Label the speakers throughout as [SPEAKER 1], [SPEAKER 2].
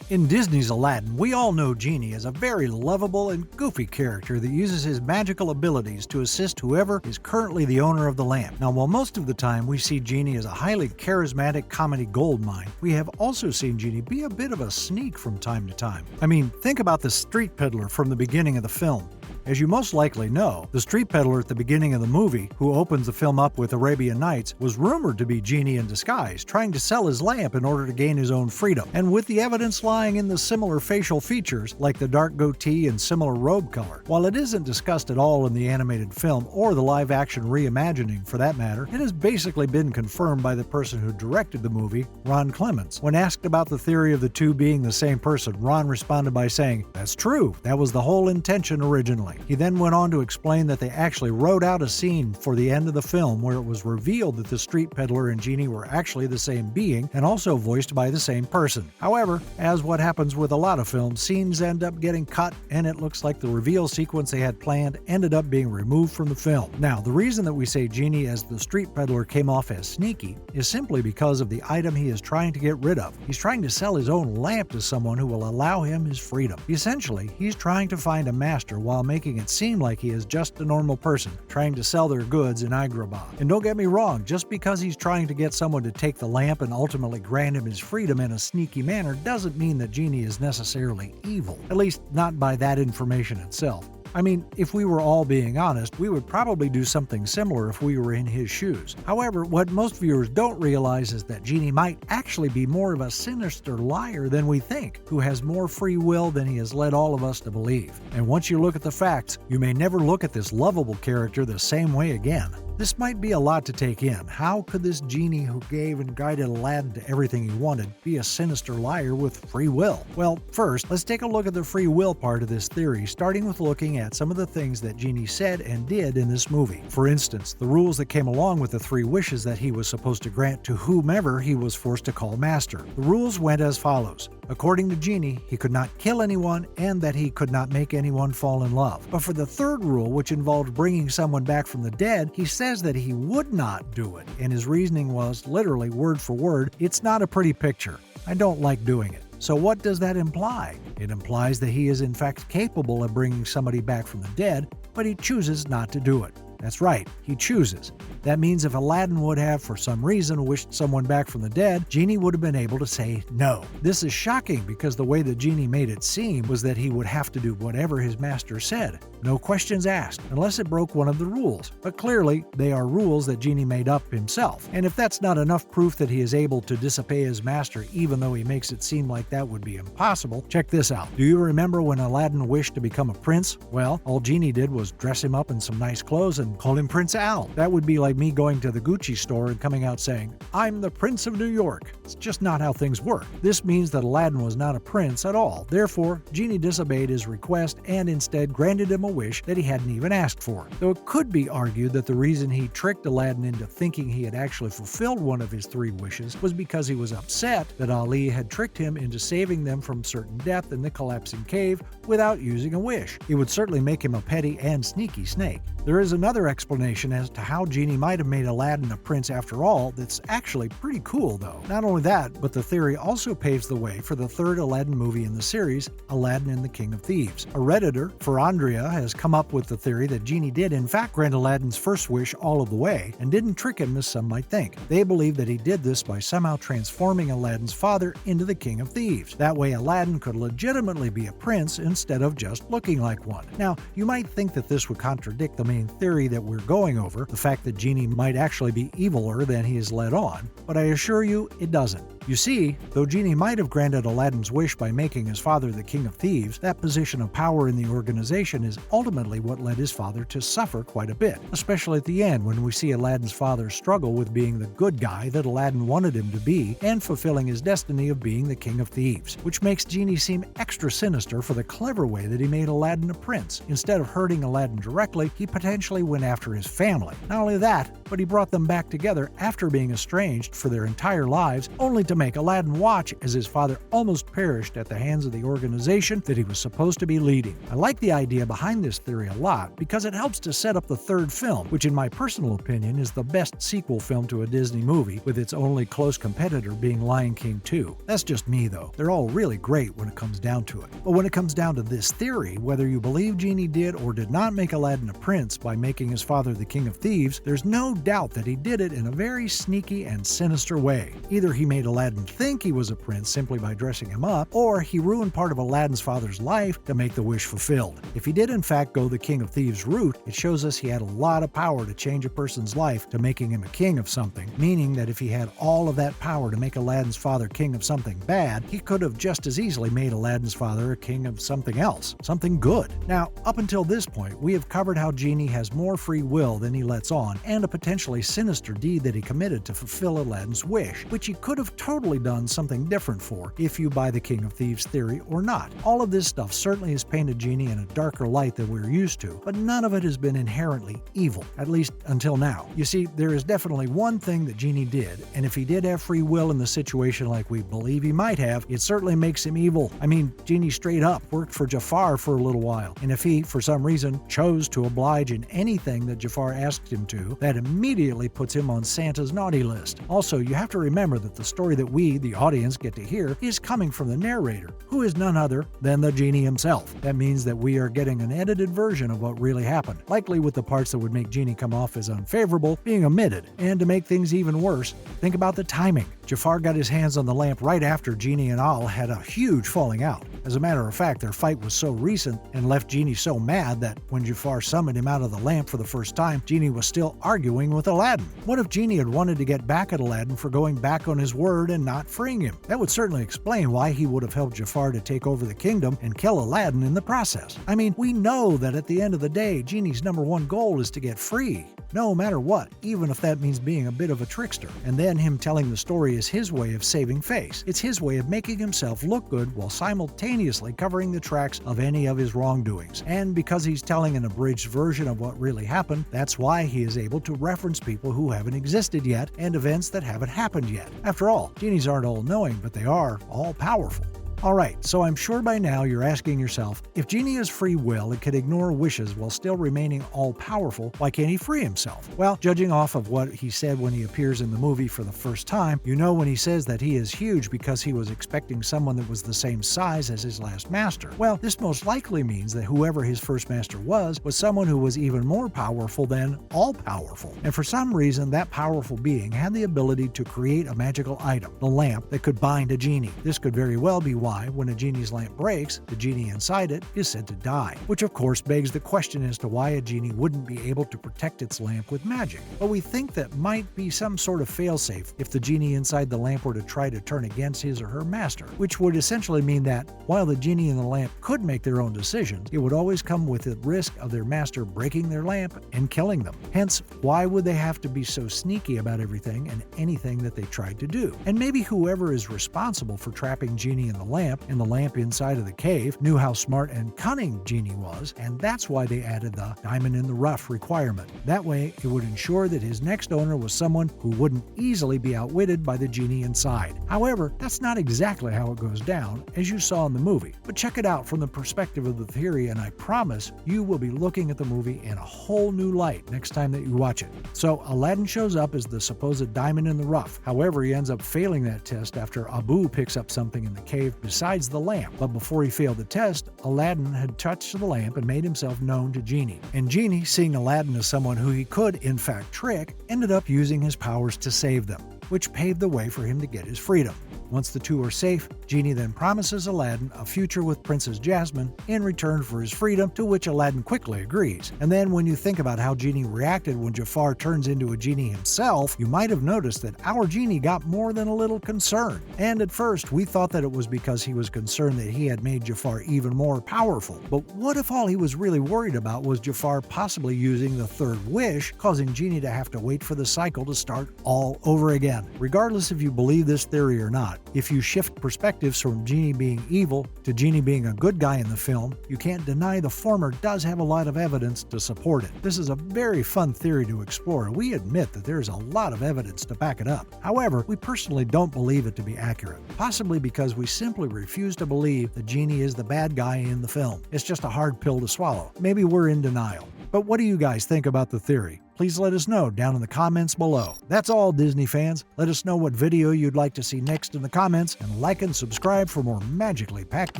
[SPEAKER 1] In Disney's Aladdin, we all know Genie as a very lovable and goofy character that uses his magical abilities to assist whoever is currently the owner of the lamp. Now, while most of the time we see Genie as a highly charismatic comedy goldmine, we have also seen Genie be a bit of a sneak from time to time. I mean, think about the street peddler from the beginning of the film. As you most likely know, the street peddler at the beginning of the movie, who opens the film up with Arabian Nights, was rumored to be Genie in disguise, trying to sell his lamp in order to gain his own freedom. And with the evidence lying in the similar facial features, like the dark goatee and similar robe color. While it isn't discussed at all in the animated film, or the live-action reimagining for that matter, it has basically been confirmed by the person who directed the movie, Ron Clements. When asked about the theory of the two being the same person, Ron responded by saying, "That's true, that was the whole intention originally." He then went on to explain that they actually wrote out a scene for the end of the film where it was revealed that the street peddler and Genie were actually the same being and also voiced by the same person. However, as what happens with a lot of films, scenes end up getting cut, and it looks like the reveal sequence they had planned ended up being removed from the film. Now, the reason that we say Genie as the street peddler came off as sneaky is simply because of the item he is trying to get rid of. He's trying to sell his own lamp to someone who will allow him his freedom. Essentially, he's trying to find a master while making it seem like he is just a normal person trying to sell their goods in Agrabah. And don't get me wrong, just because he's trying to get someone to take the lamp and ultimately grant him his freedom in a sneaky manner doesn't mean that Genie is necessarily evil, at least not by that information itself. I mean, if we were all being honest, we would probably do something similar if we were in his shoes. However, what most viewers don't realize is that Genie might actually be more of a sinister liar than we think, who has more free will than he has led all of us to believe. And once you look at the facts, you may never look at this lovable character the same way again. This might be a lot to take in. How could this Genie who gave and guided Aladdin to everything he wanted be a sinister liar with free will? Well, first, let's take a look at the free will part of this theory, starting with looking at some of the things that Genie said and did in this movie. For instance, the rules that came along with the 3 wishes that he was supposed to grant to whomever he was forced to call master. The rules went as follows. According to Genie, he could not kill anyone and that he could not make anyone fall in love. But for the 3rd rule, which involved bringing someone back from the dead, he says that he would not do it, and his reasoning was, literally word for word, "It's not a pretty picture. I don't like doing it." So what does that imply? It implies that he is in fact capable of bringing somebody back from the dead, but he chooses not to do it. That's right, he chooses. That means if Aladdin would have, for some reason, wished someone back from the dead, Genie would have been able to say no. This is shocking because the way that Genie made it seem was that he would have to do whatever his master said. No questions asked, unless it broke one of the rules. But clearly, they are rules that Genie made up himself. And if that's not enough proof that he is able to disobey his master even though he makes it seem like that would be impossible, check this out. Do you remember when Aladdin wished to become a prince? Well, all Genie did was dress him up in some nice clothes and call him Prince Al. That would be like me going to the Gucci store and coming out saying, "I'm the Prince of New York." It's just not how things work. This means that Aladdin was not a prince at all. Therefore, Genie disobeyed his request and instead granted him a wish that he hadn't even asked for. Though it could be argued that the reason he tricked Aladdin into thinking he had actually fulfilled one of his 3 wishes was because he was upset that Ali had tricked him into saving them from certain death in the collapsing cave without using a wish. It would certainly make him a petty and sneaky snake. There is another explanation as to how Genie might have made Aladdin a prince after all that's actually pretty cool though. Not only that, but the theory also paves the way for the 3rd Aladdin movie in the series, Aladdin and the King of Thieves. A Redditor, Ferandria, has come up with the theory that Genie did in fact grant Aladdin's first wish all of the way and didn't trick him as some might think. They believe that he did this by somehow transforming Aladdin's father into the King of Thieves. That way Aladdin could legitimately be a prince instead of just looking like one. Now, you might think that this would contradict the main theory that we're going over, the fact that Genie might actually be eviler than he is led on, but I assure you it doesn't. You see, though Genie might have granted Aladdin's wish by making his father the King of Thieves, that position of power in the organization is ultimately what led his father to suffer quite a bit, especially at the end when we see Aladdin's father struggle with being the good guy that Aladdin wanted him to be and fulfilling his destiny of being the King of Thieves, which makes Genie seem extra sinister for the clever way that he made Aladdin a prince. Instead of hurting Aladdin directly, he potentially went after his family. Not only that, that, but he brought them back together after being estranged for their entire lives, only to make Aladdin watch as his father almost perished at the hands of the organization that he was supposed to be leading. I like the idea behind this theory a lot because it helps to set up the third film, which in my personal opinion is the best sequel film to a Disney movie, with its only close competitor being Lion King 2. That's just me though. They're all really great when it comes down to it. But when it comes down to this theory, whether you believe Genie did or did not make Aladdin a prince by making his father the king of thieves, there's no doubt that he did it in a very sneaky and sinister way. Either he made Aladdin think he was a prince simply by dressing him up, or he ruined part of Aladdin's father's life to make the wish fulfilled. If he did in fact go the king of thieves route, it shows us he had a lot of power to change a person's life to making him a king of something, meaning that if he had all of that power to make Aladdin's father king of something bad, he could have just as easily made Aladdin's father a king of something else, something good. Now, up until this point, we have covered how Genie has more free will than he lets on, and a potentially sinister deed that he committed to fulfill Aladdin's wish, which he could have totally done something different for, if you buy the King of Thieves theory or not. All of this stuff certainly has painted Genie in a darker light than we're used to, but none of it has been inherently evil, at least until now. You see, there is definitely one thing that Genie did, and if he did have free will in the situation like we believe he might have, it certainly makes him evil. I mean, Genie straight up worked for Jafar for a little while, and if he, for some reason, chose to oblige in anything that Jafar asked him to, that immediately puts him on Santa's naughty list. Also, you have to remember that the story that we, the audience, get to hear is coming from the narrator, who is none other than the Genie himself. That means that we are getting an edited version of what really happened, likely with the parts that would make Genie come off as unfavorable being omitted. And to make things even worse, think about the timing. Jafar got his hands on the lamp right after Genie and Al had a huge falling out. As a matter of fact, their fight was so recent and left Genie so mad that when Jafar summoned him out of the lamp for the first time, Genie was still arguing with Aladdin. What if Genie had wanted to get back at Aladdin for going back on his word and not freeing him? That would certainly explain why he would have helped Jafar to take over the kingdom and kill Aladdin in the process. I mean, we know that at the end of the day, Genie's #1 goal is to get free, no matter what, even if that means being a bit of a trickster. And then him telling the story is his way of saving face. It's his way of making himself look good while simultaneously covering the tracks of any of his wrongdoings. And because he's telling an abridged version of what really happened, that's why he is able to reference people who haven't existed yet and events that haven't happened yet. After all, genies aren't all-knowing, but they are all-powerful. Alright, so I'm sure by now you're asking yourself, if Genie has free will and can ignore wishes while still remaining all-powerful, why can't he free himself? Well, judging off of what he said when he appears in the movie for the first time, you know when he says that he is huge because he was expecting someone that was the same size as his last master. Well, this most likely means that whoever his first master was someone who was even more powerful than all-powerful. And for some reason, that powerful being had the ability to create a magical item, the lamp, that could bind a genie. This could very well be why, when a genie's lamp breaks, the genie inside it is said to die. Which of course begs the question as to why a genie wouldn't be able to protect its lamp with magic. But we think that might be some sort of failsafe if the genie inside the lamp were to try to turn against his or her master, which would essentially mean that, while the genie in the lamp could make their own decisions, it would always come with the risk of their master breaking their lamp and killing them. Hence, why would they have to be so sneaky about everything and anything that they tried to do? And maybe whoever is responsible for trapping Genie in the lamp and the lamp inside of the cave knew how smart and cunning Genie was, and that's why they added the diamond in the rough requirement. That way, it would ensure that his next owner was someone who wouldn't easily be outwitted by the genie inside. However, that's not exactly how it goes down, as you saw in the movie. But check it out from the perspective of the theory, and I promise you will be looking at the movie in a whole new light next time that you watch it. So, Aladdin shows up as the supposed diamond in the rough. However, he ends up failing that test after Abu picks up something in the cave besides the lamp. But before he failed the test, Aladdin had touched the lamp and made himself known to Genie. And Genie, seeing Aladdin as someone who he could, in fact, trick, ended up using his powers to save them, which paved the way for him to get his freedom. Once the two are safe, Genie then promises Aladdin a future with Princess Jasmine in return for his freedom, to which Aladdin quickly agrees. And then when you think about how Genie reacted when Jafar turns into a genie himself, you might have noticed that our Genie got more than a little concerned. And at first, we thought that it was because he was concerned that he had made Jafar even more powerful. But what if all he was really worried about was Jafar possibly using the third wish, causing Genie to have to wait for the cycle to start all over again? Regardless if you believe this theory or not, not. If you shift perspectives from Genie being evil to Genie being a good guy in the film, you can't deny the former does have a lot of evidence to support it. This is a very fun theory to explore, and we admit that there is a lot of evidence to back it up. However, we personally don't believe it to be accurate, possibly because we simply refuse to believe that Genie is the bad guy in the film. It's just a hard pill to swallow. Maybe we're in denial. But what do you guys think about the theory? Please let us know down in the comments below. That's all, Disney fans. Let us know what video you'd like to see next in the comments, and like and subscribe for more magically packed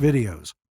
[SPEAKER 1] videos.